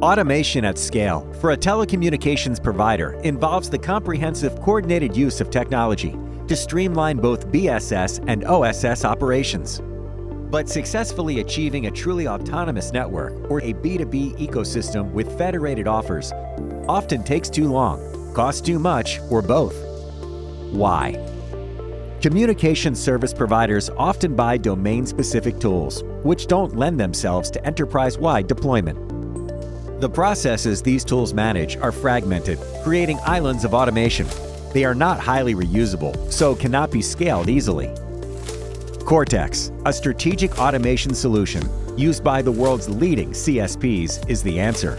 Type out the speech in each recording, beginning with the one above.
Automation at scale for a telecommunications provider involves the comprehensive coordinated use of technology to streamline both BSS and OSS operations. But successfully achieving a truly autonomous network or a B2B ecosystem with federated offers often takes too long, costs too much, or both. Why? Communication service providers often buy domain-specific tools, which don't lend themselves to enterprise-wide deployment. The processes these tools manage are fragmented, creating islands of automation. They are not highly reusable, so cannot be scaled easily. Cortex, a strategic automation solution used by the world's leading CSPs, is the answer.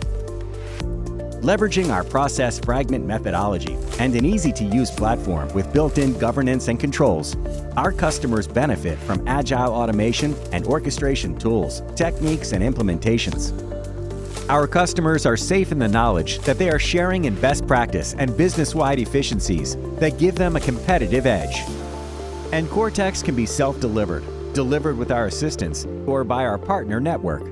Leveraging our process fragment methodology and an easy-to-use platform with built-in governance and controls, our customers benefit from agile automation and orchestration tools, techniques, and implementations. Our customers are safe in the knowledge that they are sharing in best practice and business-wide efficiencies that give them a competitive edge. And Cortex can be self-delivered, delivered with our assistance, or by our partner network.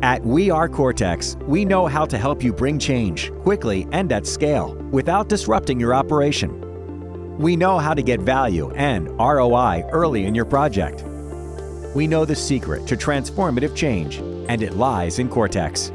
At We Are Cortex, we know how to help you bring change quickly and at scale without disrupting your operation. We know how to get value and ROI early in your project. We know the secret to transformative change, and it lies in Cortex.